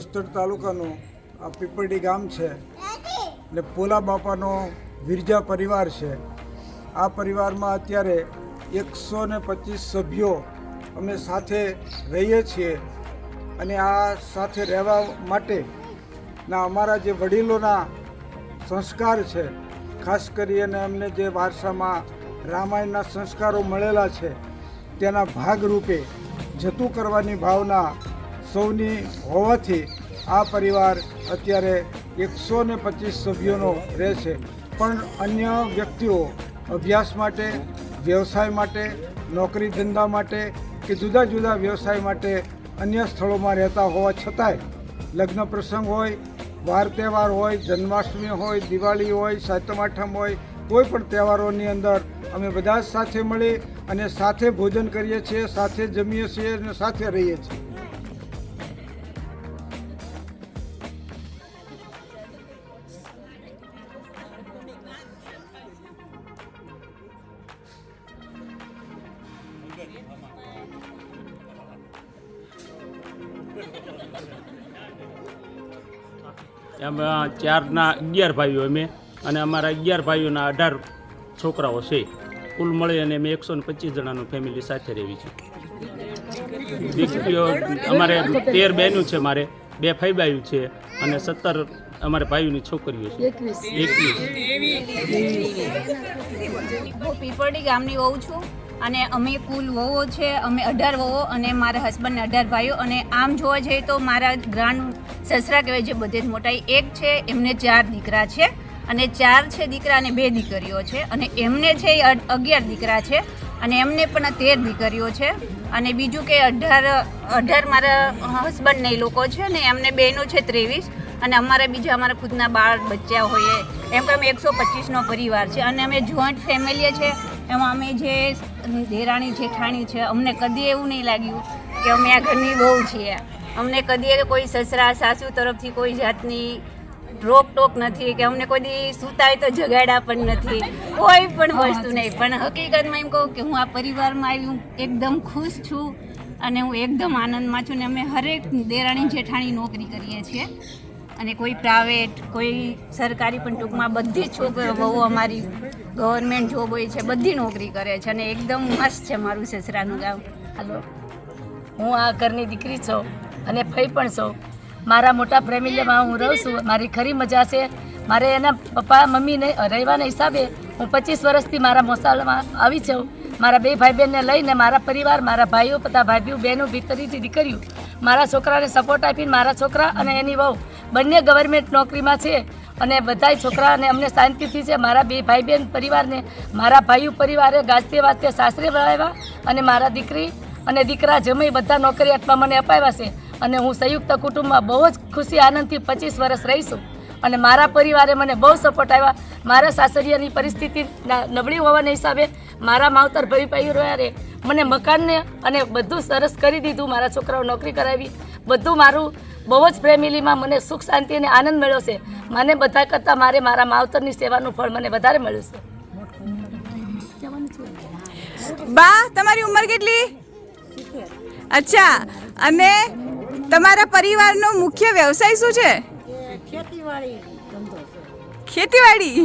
જસદણ તાલુકાનું આ પીપળી ગામ છે એટલે પોલા બાપાનો વિરજા પરિવાર છે। આ પરિવારમાં અત્યારે 125 સભ્યો અમે સાથે રહીએ છીએ અને આ સાથે રહેવા માટેના અમારા જે વડીલોના સંસ્કાર છે, ખાસ કરીને અમને જે વારસામાં રામાયણના સંસ્કારો મળેલા છે તેના ભાગરૂપે જતું કરવાની ભાવના સૌની હોવાથી આ પરિવાર અત્યારે 125 સભ્યોનો રહે છે। પણ અન્ય વ્યક્તિઓ અભ્યાસ માટે, વ્યવસાય માટે, નોકરી ધંધા માટે કે જુદા જુદા વ્યવસાય માટે અન્ય સ્થળોમાં રહેતા હોવા છતાંય લગ્ન પ્રસંગ હોય, વાર તહેવાર હોય, જન્માષ્ટમી હોય, દિવાળી હોય, સાતમ આઠમ હોય, કોઈ પણ તહેવારોની અંદર અમે બધા જ સાથે મળી અને સાથે ભોજન કરીએ છીએ, સાથે જમીએ છીએ અને સાથે રહીએ છીએ। એમાં 4ના 11 ભાઈઓ અમે અને અમારા 11 ભાઈઓના 18 છોકરાઓ છે। કુલ મળી અને અમે 125 જણાનું ફેમિલી સાથે રહેવી છે। દીકરીઓ અમારે 13 બહેનો છે, મારે 2 ફઈબાઈઓ છે અને 17 અમારે ભાઈઓની છોકરીઓ છે। 21 હું પીપળી ગામની વહુ છું અને અમે કુલ વહુઓ છે, અમે 18 વહુઓ અને મારા હસબન્ડને 18 ભાઈઓ। અને આમ જોવા જઈએ તો મારા ગ્રાન્ડ સસરા કહેવાય જે બધે જ મોટા એક છે, એમને 4 દીકરા છે અને 4 છે દીકરા અને 2 દીકરીઓ છે અને એમને છે 11 દીકરા છે અને એમને પણ 13 દીકરીઓ છે અને બીજું કે 18 મારા હસબન્ડને એ લોકો છે અને એમને બહેનો છે 23 અને અમારા ખુદના બાળ બચ્ચા હોઈએ એમ કે અમે 125નો પરિવાર છે અને અમે જોઈન્ટ ફેમિલી છે। એમાં અમે જે દેરાણી જેઠાણી છે, અમને કદી એવું નહીં લાગ્યું કે અમે આ ઘરની બહુ છીએ। અમને કદી કોઈ સસરા સાસુ તરફથી કોઈ જાતની રોકટોક નથી કે અમને કોઈ દી સૂતા હોય તો જગાડ્યા પણ નથી, કોઈ પણ વસ્તુ નહીં। પણ હકીકતમાં એમ કહું કે હું આ પરિવારમાં આવી એકદમ ખુશ છું અને હું એકદમ આનંદમાં છું ને અમે હરેક દેરાણી જેઠાણી નોકરી કરીએ છીએ અને કોઈ પ્રાઇવેટ, કોઈ સરકારી, પણ ટૂંકમાં બધી જ છોકરીઓ બહુ અમારી ગવર્મેન્ટ જોબ હોય છે, બધી નોકરી કરે છે અને એકદમ મસ્ત છે મારું સસરાનું ગામ। હાલો, હું આ ઘરની દીકરી છું અને ફઈ પણ છું। મારા મોટા ફેમિલીમાં હું રહું છું, મારી ખરી મજા છે। મારે એના પપ્પા મમ્મીને રહેવાના હિસાબે હું 25 વર્ષથી મારા મોસાળમાં આવી છું। મારા 2 ભાઈ બહેનને લઈને મારા પરિવાર, મારા ભાઈઓ, બધા ભાઈઓ બહેનો, ભીતરીથી દીકરીઓ, મારા છોકરાને સપોર્ટ આપીને મારા છોકરા અને એની વહુ બંને ગવર્મેન્ટ નોકરીમાં છે અને બધાય છોકરા અને અમને શાંતિથી છે। મારા 2 ભાઈ બહેન પરિવારને મારા ભાઈઓ પરિવારે ગાજતે વાજતે સાસરે વળાવ્યા અને મારા દીકરી અને દીકરા જમાઈ બધા નોકરિયાતમાં મને અપાવ્યા છે અને હું સંયુક્ત કુટુંબમાં બહુ જ ખુશી આનંદથી 25 વર્ષ રહીશું અને મારા પરિવારે મને બહુ સપોર્ટ આવ્યા। મારા સાસરિયાની પરિસ્થિતિ નબળી હોવાના હિસાબે મારા માવતર ભાઈઓ રહ્યા મને મકાનને અને બધું સરસ કરી દીધું, મારા છોકરાઓ નોકરી કરાવી, બધું મારું બહુ જ ફેમિલીમાં મને સુખ શાંતિ અને આનંદ મળ્યો છે। મને બધા કરતાં મારા માવતરની સેવાનું ફળ મને વધારે મળ્યું છે। બા, તમારી ઉંમર કેટલી? અચ્છા, અને તમારા પરિવારનો મુખ્ય વ્યવસાય શું છે? ખેતીવાડી?